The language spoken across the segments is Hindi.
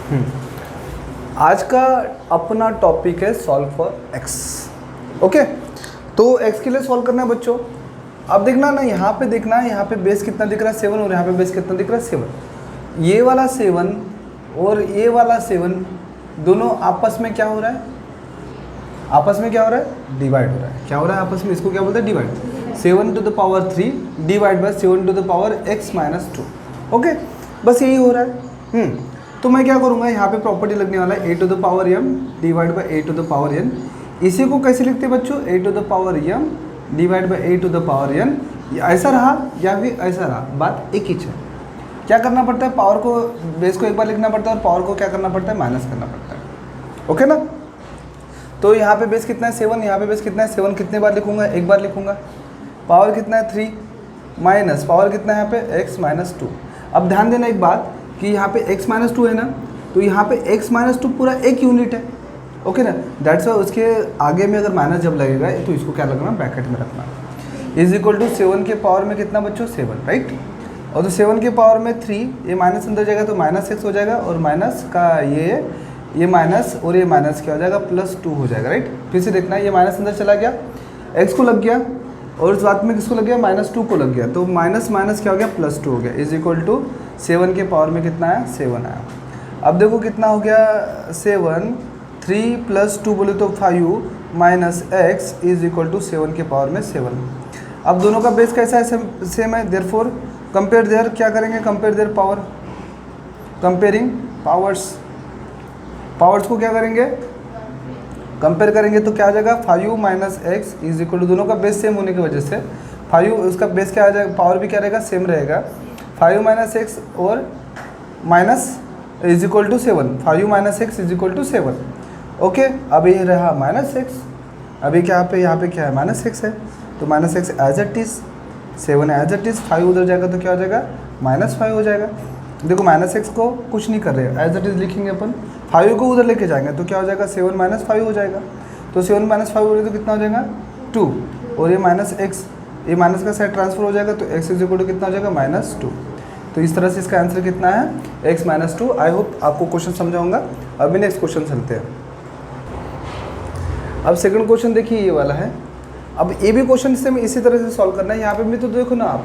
आज का अपना टॉपिक है सॉल्व फॉर एक्स। ओके, तो एक्स के लिए सॉल्व करना है बच्चों। अब देखना ना, यहाँ पे देखना है, यहाँ पे बेस कितना दिख रहा है 7 और यहाँ पे बेस कितना दिख रहा है 7। ये वाला 7 और ये वाला 7 दोनों आपस में क्या हो रहा है? आपस में क्या हो रहा है? डिवाइड हो रहा है। क्या हो रहा है आपस में? इसको क्या बोलते हैं? Divide. 7 to the power 3 divide by 7 to the power x minus 2। Okay, बस यही हो रहा है। तो मैं क्या करूँगा, यहाँ पे प्रॉपर्टी लगने वाला है a to the power m divide by a to the power n। इसी को कैसे लिखते हैं बच्चों? a to the power m divide by a to the power n। ऐसा रहा या फिर ऐसा रहा, बात एक ही है। क्या करना पड़ता है? पावर को, बेस को एक बार लिखना पड़ता है और पावर को क्या करना पड़ता है? माइनस करना पड़ता है। ओके ना? तो यहाँ पे बेस कितना है 7, यहाँ पे बेस कितना है 7। कितने बार लिखूंगा? एक बार लिखूंगा। पावर कितना है 3 माइनस पावर कितना है यहाँ पे x माइनस 2। अब ध्यान देना एक बात कि यहाँ पे x माइनस 2 है ना, तो यहाँ पे x माइनस 2 पूरा एक यूनिट है। ओके ना? दैट्स वाई उसके आगे में अगर माइनस जब लगेगा तो इसको क्या लगना? ब्रैकेट में रखना। इज इक्वल टू 7 के पावर में कितना बच्चों? 7, राइट। और तो 7 के पावर में 3, ये माइनस अंदर जाएगा तो माइनस x हो जाएगा, और माइनस का ये माइनस और ये माइनस क्या हो जाएगा? +2 हो जाएगा, राइट। फिर से देखना, ये माइनस अंदर चला गया, x को लग गया, और इस बात में किसको लग गया? -2 को लग गया, तो माइनस माइनस क्या हो गया? +2 हो गया। इज इक्वल टू 7 के पावर में कितना आया? 7 आया। अब देखो कितना हो गया? 7, 3 + 2 बोले तो 5 minus x is equal to 7 के पावर में 7। अब दोनों का बेस कैसा है? सेम है। देयरफॉर कंपेयर देयर, क्या करेंगे? Compare their power, comparing powers. Powers को क्या करेंगे? कंपेयर करेंगे तो क्या आ जाएगा? 5 minus x is equal to, दोनों का बेस सेम होने की वजह से 5, उसका बेस क्या आ जाएगा? पावर भी क्या रहेगा? सेम रहेगा। 5 माइनस एक्स और minus is equal to 7। 5 minus x is equal to 7। Okay, अब ये रहा माइनस एक्स। अभी क्या पे, यहाँ पे क्या है? माइनस एक्स है, तो minus x as it is, 7 as it is. 5 उधर जाएगा तो क्या हो जाएगा? -5 हो जाएगा। देखो माइनस एक्स को कुछ नहीं कर रहे, एज इट इज लिखेंगे अपन। 5 को उधर लेके जाएंगे तो क्या हो जाएगा? 7 माइनस 5 हो जाएगा। तो 7 माइनस 5 हो रही तो कितना हो जाएगा? 2, और ये माइनस एक्स, ये माइनस का साइड ट्रांसफर हो जाएगा, तो x इज इक्वल टू कितना हो जाएगा? -2। तो इस तरह से इसका आंसर कितना है? x minus 2। आई होप आपको क्वेश्चन समझा होगा। अभी नेक्स्ट क्वेश्चन चलते हैं। अब सेकंड क्वेश्चन देखिए, ये वाला है। अब ये भी क्वेश्चन से हमें इसी तरह से सॉल्व करना है। यहाँ पे भी तो देखो ना आप,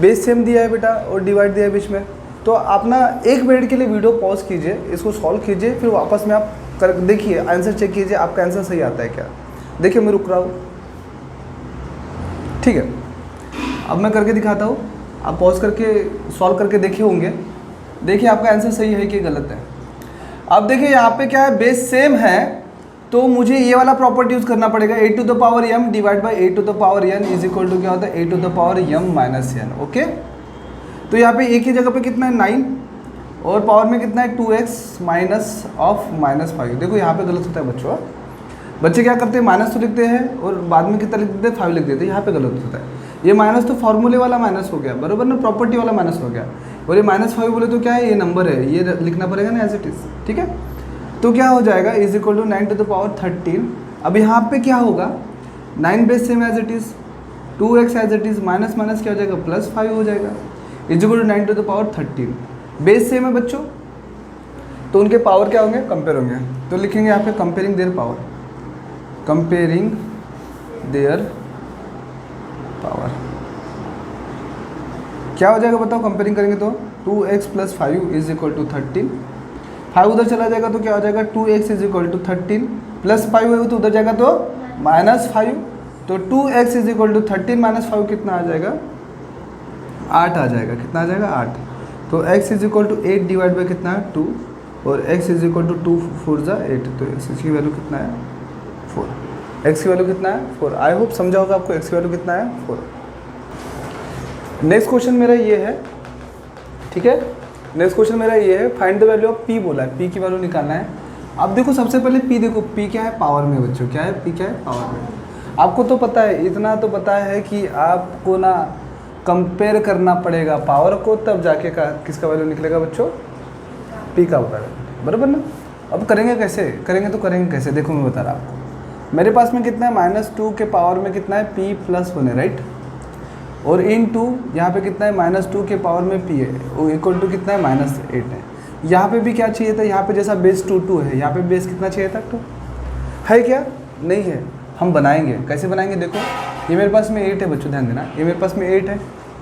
बेस सेम दिया है बेटा और डिवाइड दिया है बीच में। तो आप ना 1 मिनट के लिए वीडियो पॉज कीजिए, इसको सॉल्व कीजिए, फिर वापस में आप कर देखिए, आंसर चेक कीजिए आपका आंसर सही आता है क्या। देखिए मैं रुक रहा हूँ, ठीक है। अब मैं करके दिखाता हूँ, आप पॉज करके सॉल्व करके देखे होंगे। देखिए आपका आंसर सही है कि गलत है। अब देखिए यहाँ पे क्या है, बेस सेम है, तो मुझे ये वाला प्रॉपर्टी यूज़ करना पड़ेगा। a to the power m divide by a to the power n is equal to क्या होता है? a to the power m minus n। Okay, तो यहाँ पे एक ही जगह पे कितना है? 9, और पावर में कितना है? 2x minus of -5। देखो यहाँ पे गलत होता है बच्चों। बच्चे क्या करते हैं? माइनस तो लिखते हैं और बाद में कितना लिख देते हैं? 5 लिख देते हैं। यहाँ पे गलत होता है। ये माइनस तो फॉर्मूले वाला माइनस हो गया, बरोबर ना? प्रॉपर्टी वाला माइनस हो गया। और ये -5 बोले तो क्या है? ये नंबर है, ये लिखना पड़ेगा ना एज इट इज, ठीक है। तो क्या हो जाएगा? Is equal to 9 to the power 13। अब यहाँ पे क्या होगा? 9 base same as it is, 2x as it is, minus minus क्या हो जाएगा? +5 हो जाएगा। Is equal to 9 to the power 13। Base same है बच्चों, तो उनके पावर क्या होंगे? कंपेयर होंगे। तो लिखेंगे यहाँ पे comparing their power, comparing their power. क्या हो जाएगा बताओ? कंपेयरिंग करेंगे तो 2x + 5 इज इक्वल टू 13। 5 उधर चला जाएगा तो क्या हो जाएगा? 2x इज इक्वल टू 13 + 5 होगा तो उधर जाएगा तो -5। तो 2x इज इक्वल टू 13 - 5 कितना आ जाएगा? 8 आ जाएगा। कितना आ जाएगा? 8। तो x is equal to 8 divide by कितना है? 2, और x इज इक्वल टू 2 4 × 8। तो x की वैल्यू कितना है? 4। x की वैल्यू कितना है? 4। आई होप समझा होगा आपको। x की वैल्यू कितना है? 4। नेक्स्ट क्वेश्चन मेरा ये है, ठीक है। नेक्स्ट क्वेश्चन मेरा ये है, find the value of p बोला है, p की वैल्यू निकालना है। अब देखो सबसे पहले p देखो, p क्या है? पावर में बच्चों। क्या है? p क्या है? पावर में। आपको तो पता है, इतना तो पता है कि आपको ना कंपेयर करना पड़ेगा पावर को, तब जाके किसका वैल्यू निकलेगा बच्चों? p का वैल्यू, बराबर ना। अब करेंगे कैसे? करेंगे कैसे? देखो मैं बता रहा आपको। मेरे पास में कितना है? -2 के पावर में कितना है? p + 1 है, राइट। और इन टू यहाँ पे कितना है? -2 के पावर में p है, वो इक्वल टू कितना है? -8 है। यहाँ पे भी क्या चाहिए था, यहाँ पे जैसा बेस 2 है, यहाँ पे बेस कितना चाहिए था 2 है क्या, नहीं है। हम बनाएंगे, कैसे बनाएंगे देखो, ये मेरे पास में 8 है बच्चों, ध्यान देना, ये मेरे पास में 8 है,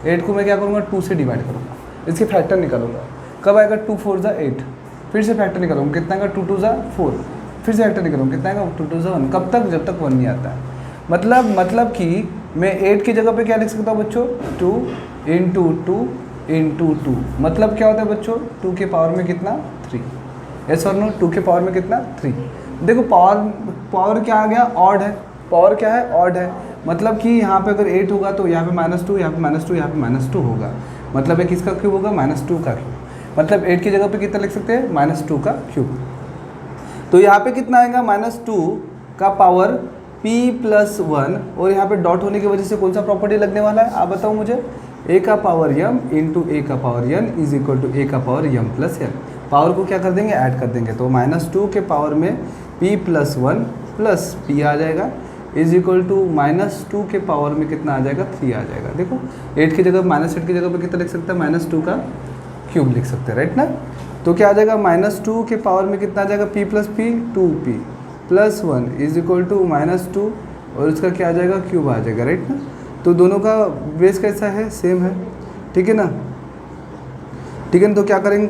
8 को मैं क्या करूँगा 2 से डिवाइड करूँगा, इसके फैक्टर निकालूंगा। कब आएगा 2 4 ज़ा 8, फिर से फैक्टर निकालूंगा, कितना आएगा 2 2 ज़ा 4, फिर से फैक्टर निकालूंगा, कितना आएगा 2 2 ज़ा 1। कब तक, जब तक 1 नहीं आता है। मतलब कि मैं 8 की जगह पे क्या लिख सकता हूँ बच्चों, 2 इंटू 2 इंटू 2। मतलब क्या होता है बच्चों, 2 के पावर में कितना 3, यस और नो, 2 के पावर में कितना 3। देखो पावर क्या आ गया, ऑड है, पावर क्या है, ऑड है। मतलब कि यहाँ पे अगर 8 होगा तो यहाँ पे -2, यहाँ पे -2, यहाँ पे -2 होगा। मतलब है किसका क्यूब होगा, -2 का क्यूब। मतलब 8 की जगह पे कितना लिख सकते हैं, -2 का क्यूब। तो यहाँ पे कितना आएगा, -2 का पावर p+1, और यहाँ पे डॉट होने की वजह से कौन सा प्रॉपर्टी लगने वाला है, आप बताओ मुझे, a का पावर m इंटू a का power n is equal to a का power m plus n। Power को क्या कर देंगे, ऐड कर देंगे, तो -2 के पावर में p+1 प्लस p आ जाएगा इज इक्वल टू -2 के पावर में कितना आ जाएगा, 3 आ जाएगा। देखो 8 की जगह, -8 की जगह पे कितना लिख सकते हैं, -2 का क्यूब लिख सकते हैं, राइट ना। तो क्या आ जाएगा, -2 के पावर में कितना आ जाएगा, p plus p 2p plus 1 is equal to -2, और इसका क्या आ जाएगा, क्यूब आ जाएगा, राइट ना। तो दोनों का बेस कैसा है, सेम है, ठीक है ना, ठीक है ना। तो क्या करेंगे,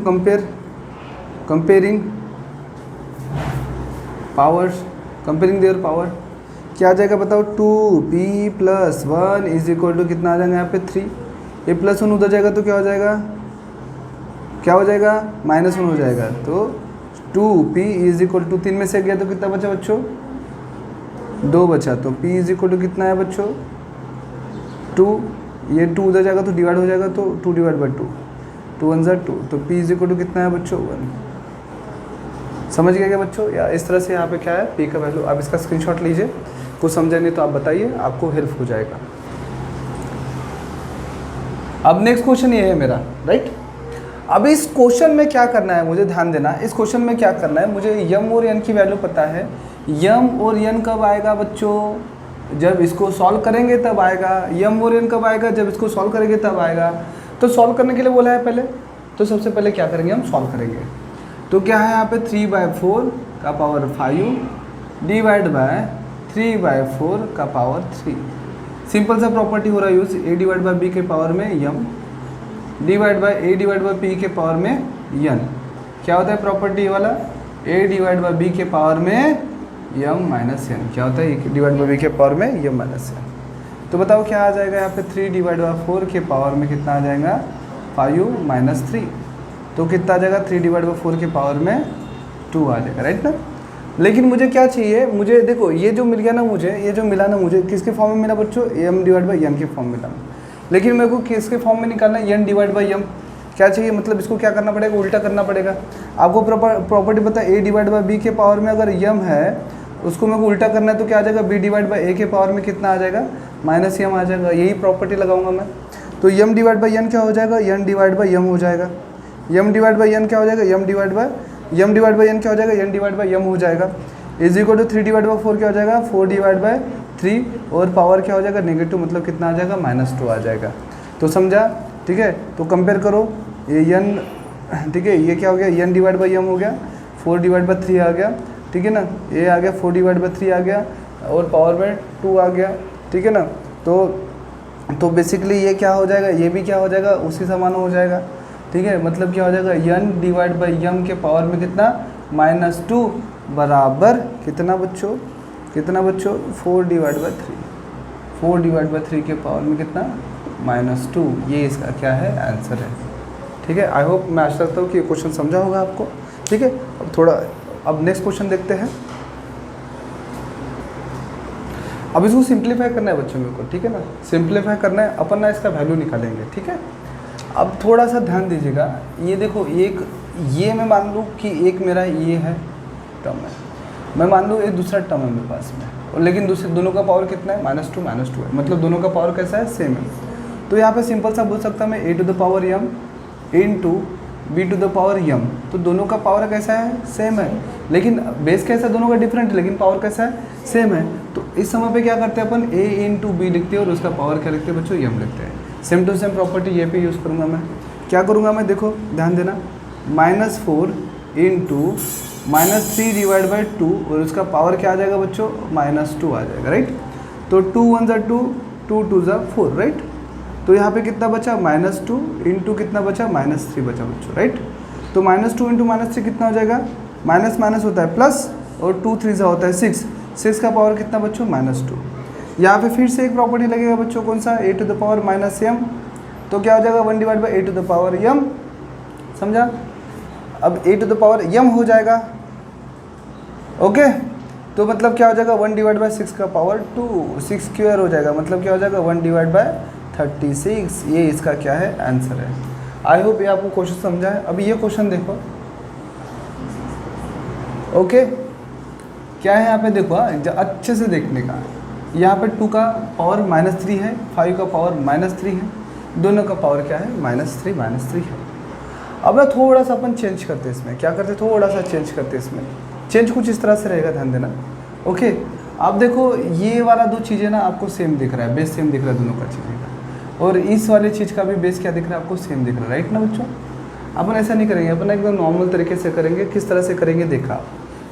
comparing powers, comparing their power, क्या आ जाएगा बताओ, 2p+1 इज इक्वल टू कितना आ जाएगा यहाँ पे 3, ये +1 उधर जाएगा तो क्या हो जाएगा, क्या हो जाएगा, -1 हो जाएगा। तो 2p इज इक्वल टू 3 में से गया तो कितना बचा बच्चों, 2 बचा। तो p इज इक्वल टू कितना है बच्चों, 2, ये 2 उधर जाएगा तो डिवाइड हो जाएगा, तो 2 डिवाइड बाई 2, 2 1 ज़ा 2, तो p इज इक्वल टू कितना है बच्चों 1। समझ गया क्या बच्चों, या इस तरह से यहाँ पे क्या है, p का वैल्यू। आप इसका स्क्रीनशॉट लीजिए, कुछ समझे नहीं तो आप बताइए, आपको हेल्प हो जाएगा। अब नेक्स्ट क्वेश्चन ये है मेरा, राइट। अब इस क्वेश्चन में क्या करना है, मुझे ध्यान देना, इस क्वेश्चन में क्या करना है, मुझे m और n की वैल्यू पता है। m और n कब आएगा बच्चों, जब इसको सॉल्व करेंगे तब आएगा। m और n कब आएगा, जब इसको सॉल्व करेंगे तब आएगा। तो सॉल्व करने के लिए बोला है पहले, तो सबसे पहले क्या करेंगे, हम सॉल्व करेंगे। तो क्या है यहाँ पे 3/4 का पावर 5 डिवाइड बाय 3/4 का पावर 3। सिंपल सा प्रॉपर्टी हो रहा है use, a divide by b के पावर में m divide by a divide by p के पावर में n। क्या होता है प्रॉपर्टी वाला, a डिवाइड बाय b के पावर में m माइनस n। क्या होता है, a डिवाइड बाय b के पावर में m माइनस n। तो बताओ क्या आ जाएगा यहाँ पे, 3 डिवाइड बाय 4 के पावर में कितना आ जाएगा, 5 माइनस 3। तो कितना आ जाएगा, 3 डिवाइड बाय 4 के पावर में 2 आ जाएगा, राइट ना। लेकिन मुझे क्या चाहिए, मुझे देखो ये जो मिल गया ना मुझे, ये जो मिला ना मुझे, किसके फॉर्म में मिला बच्चों, m डिवाइड बाई n के फॉर्म में मिला। लेकिन मेरे को किसके फॉर्म में निकालना है, n डिवाइड बाई m। क्या चाहिए, मतलब इसको क्या करना पड़ेगा, उल्टा करना पड़ेगा। आपको प्रॉपर्टी पता है, a डिवाइड बाई b के पावर में अगर m है, उसको मेरे को उल्टा करना है तो क्या आ जाएगा, b डिवाइड बाई a के पावर में कितना आ जाएगा, माइनस m आ जाएगा। यही प्रॉपर्टी लगाऊंगा मैं। तो m डिवाइड बाई n क्या हो जाएगा, n डिवाइड बाई m हो जाएगा। m डिवाइड बाई n क्या हो जाएगा, m डिवाइड बाई n क्या हो जाएगा, n डिवाइड बाई m हो जाएगा। Is equal to 3 divide by 4 क्या हो जाएगा, 4 डिवाइड बाई 3, और पावर क्या हो जाएगा, नेगेटिव, मतलब कितना आ जाएगा, -2 आ जाएगा। तो समझा, ठीक है। तो कंपेयर करो, ये n, ठीक है, ये क्या हो गया, n डिवाइड बाई m हो गया, 4 डिवाइड बाई 3 आ गया, ठीक है ना, ये आ गया 4 डिवाइड बाई 3 आ गया, और पावर में 2 आ गया, ठीक है ना। तो बेसिकली ये क्या हो जाएगा, ये भी क्या हो जाएगा, उसी समान हो जाएगा, ठीक है। मतलब क्या हो जाएगा, n डिवाइड बाई m के पावर में कितना, -2 बराबर कितना बच्चों, 4 डिवाइड बाई 3, 4 डिवाइड बाई 3 के पावर में कितना, -2। ये इसका क्या है, आंसर है, ठीक है। आई होप, मैं आशा करता हूँ कि ये क्वेश्चन समझा होगा आपको, ठीक है। अब नेक्स्ट क्वेश्चन देखते हैं। अब इसको सिंप्लीफाई करना है बच्चों मेरे को, ठीक है ना, सिंप्लीफाई करना है, अपन ना इसका वैल्यू निकालेंगे, ठीक है। अब थोड़ा सा ध्यान दीजिएगा, ये देखो, एक ये मैं मान लूँ कि एक मेरा ये है टर्म है, मैं मान लूँ एक दूसरा टर्म है मेरे पास में, और लेकिन दोनों का पावर कितना है, -2 है, मतलब दोनों का पावर कैसा है, सेम है। तो यहाँ पे सिंपल सा बोल सकता मैं a to the power m into b to the power m। तो दोनों का पावर कैसा है, सेम है, लेकिन बेस कैसा है, दोनों का डिफरेंट है, लेकिन पावर कैसा है, सेम है। तो इस समय पे क्या करते हैं अपन, a इंटू b लिखते हैं, और उसका पावर क्या लिखते हैं बच्चों, m लिखते हैं। सेम टू सेम प्रॉपर्टी ये पे यूज़ करूँगा मैं। क्या करूँगा मैं, देखो ध्यान देना, -4 इंटू -3 डिवाइड बाई 2 और उसका पावर क्या आ जाएगा बच्चों, -2 आ जाएगा, राइट। तो 2 1 ज़ा 2, 2 2 ज़ा 4, राइट। तो यहाँ पे कितना बचा, -2 इंटू कितना बचा, -3 बचा बच्चों, राइट। तो -2 इंटू -3 कितना हो जाएगा, माइनस माइनस होता है प्लस, और 2 3 ज़ा होता है 6, 6 का पावर कितना बच्चों, -2। यहाँ पे फिर से एक प्रॉपर्टी लगेगा बच्चों, कौन सा, a to the power -m। तो क्या हो जाएगा, 1 divide by a to the power m, समझा। अब a to the power m हो जाएगा, ओके। तो मतलब क्या हो जाएगा, 1 डिवाइड बाई 6 का पावर 2, 6 स्क्वायर हो जाएगा, मतलब क्या हो जाएगा, 1 डिवाइड बाई 36। ये इसका क्या है, आंसर है। आई होप ये आपको क्वेश्चन समझा है। अभी ये क्वेश्चन देखो, ओके। क्या है यहाँ पे देखो, अच्छे से देखने का। यहाँ पे 2 का पावर -3 है, 5 का पावर -3 है, दोनों का पावर क्या है, -3 है। अब ना थोड़ा सा अपन चेंज करते हैं इसमें, क्या करते, थोड़ा सा चेंज करते हैं इसमें। चेंज कुछ इस तरह से रहेगा, ध्यान देना, ओके। आप देखो ये वाला 2 चीज़ें ना आपको सेम दिख रहा है, बेस सेम दिख रहा है दोनों का चीज़ें का, और इस वाले चीज़ का भी बेस क्या दिख रहा है आपको, सेम दिख रहा है, राइट ना बच्चों। अपन ऐसा नहीं करेंगे, अपन एकदम नॉर्मल तरीके से करेंगे। किस तरह से करेंगे, देखा,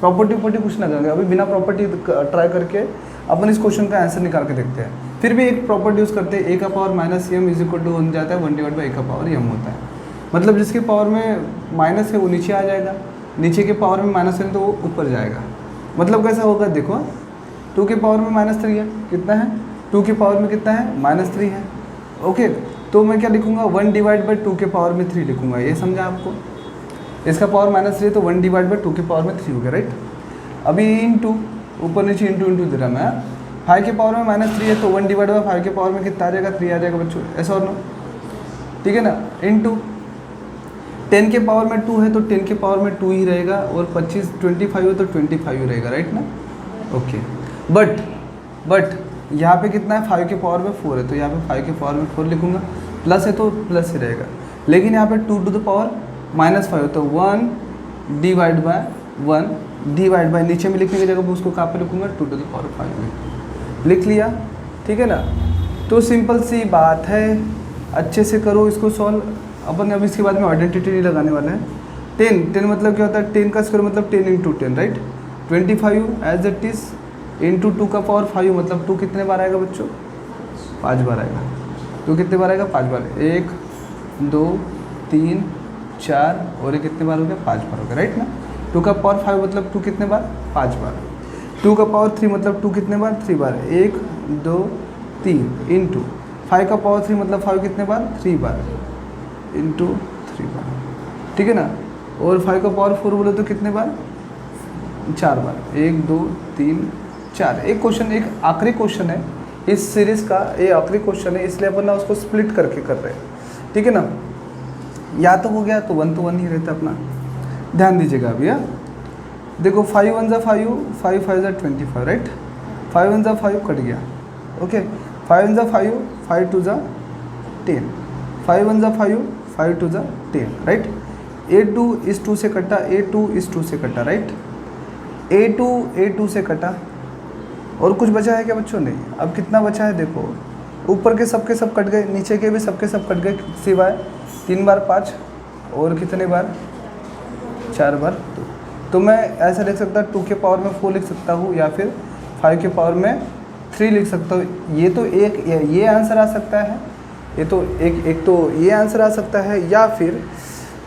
प्रॉपर्टी कुछ ना करेंगे। अभी बिना प्रॉपर्टी ट्राई करके अपन इस क्वेश्चन का आंसर निकाल के देखते हैं। फिर भी एक प्रॉपर्टी यूज़ करते हैं, a का power -m is equal to बन जाता है 1 डिवाइड बाई a का पावर m होता है। मतलब जिसके पावर में माइनस है वो नीचे आ जाएगा, नीचे के पावर में माइनस है तो वो ऊपर जाएगा। मतलब कैसा होगा, देखो 2 के पावर में -3 है, कितना है, 2 के पावर में कितना है, -3 है, ओके। तो मैं क्या लिखूंगा, 1 डिवाइड बाई 2 के पावर में 3 लिखूंगा, ये समझा आपको। इसका पावर -3 है तो 1 डिवाइड बाई 2 के पावर में 3 हो गया, राइट। अभी इंटू, ऊपर नीचे इंटू दे रहा मैं, 5 के पावर में -3 है तो 1 डिवाइड बाई 5 के पावर में कितना आ जाएगा, 3 आ जाएगा बच्चों, ऐसा और नो, ठीक है ना। इंटू 10 के पावर में 2 है तो 10 के पावर में 2 ही रहेगा, और 25 है तो 25 ही रहेगा, राइट ना, ओके। बट यहाँ पे कितना है, 5 के पावर में 4 है तो यहाँ पे 5 के पावर में 4 लिखूंगा, प्लस है तो प्लस ही रहेगा। लेकिन यहाँ पे 2 टू द पावर -5 तो 1 डिवाइड बाय नीचे में लिखने की जगह पर उसको कहाँ पे लिखूंगा, 2 टू द पावर 5 लिख लिया, ठीक है ना। तो सिंपल सी बात है, अच्छे से करो इसको सॉल्व। अपन अब इसके बाद में आइडेंटिटी नहीं लगाने वाले हैं। 10 मतलब क्या होता है, 10 का स्क्वायर मतलब 10 into 10, right. 25 as it is into 2 का पावर 5, मतलब 2 कितने बार आएगा बच्चों, 5 बार आएगा। 2 कितने बार आएगा, 5 बार, 1 2 3 4 और ये कितने बार हो गया, 5 बार हो गया, राइट ना। 2 का पावर 5 मतलब 2 कितने बार, 5 बार। 2 का पावर 3 मतलब 2 कितने बार, 3 बार, 1 2 3 इंटू 5 का पावर 3 मतलब 5 कितने बार, 3 बार इंटू 3 बार, ठीक है ना। और 5 का पावर 4 बोले तो कितने बार, 4 बार, 1 2 3 4। एक क्वेश्चन, एक आखिरी क्वेश्चन है इस सीरीज़ का, ये आखिरी क्वेश्चन है, इसलिए अपन ना उसको स्प्लिट करके कर रहे हैं, ठीक है ना। या तो हो गया तो 1 to 1 ही रहता अपना, ध्यान दीजिएगा भैया। देखो 5 1 ज़ा 5, 5 5 ज़ा 25, राइट। 5 1 ज़ा 5 कट गया, ओके। 5 1 ज़ा 5, 5 2 ज़ा 10, 5 1 ज़ा 5, 5 2 ज़ा 10, राइट। A2 इस 2 से कटा, A2 इस 2 से कटा, राइट। A2 से कटा, और कुछ बचा है क्या बच्चों, नहीं। अब कितना बचा है देखो, ऊपर के सब कट गए, नीचे के भी सब कट गए, सिवाय 3 बार 5 और कितने बार, 4 बार 2। तो मैं ऐसा लिख सकता 2 के पावर में 4 लिख सकता हूँ, या फिर 5 के पावर में 3 लिख सकता हूँ। ये तो ये आंसर आ सकता है, ये तो एक तो ये आंसर आ सकता है, या फिर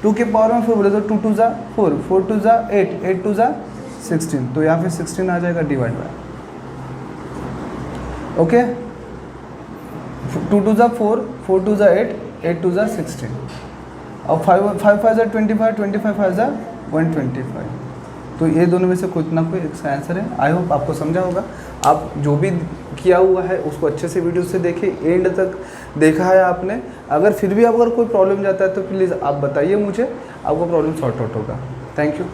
2 के पावर में 4 बोले तो 2 2 ज़ा 4, 4 2 ज़ा 8, 8 2 ज़ा 16, तो यहाँ फिर 16 आ जाएगा डिवाइड बाय, ओके। 2 2 ज़ा 4, 4 2 ज़ा 8, 8 2 ज़ा 16, और 5 5 ज़ा 25, 25 5 ज़ा 125। तो ये दोनों में से कोई ना कोई एक आंसर है। आई होप आपको समझा होगा। आप जो भी किया हुआ है उसको अच्छे से वीडियो से देखें, एंड तक देखा है आपने। अगर फिर भी अगर कोई प्रॉब्लम जाता है तो प्लीज़ आप बताइए मुझे, आपको प्रॉब्लम सॉर्ट आउट होगा। Thank you.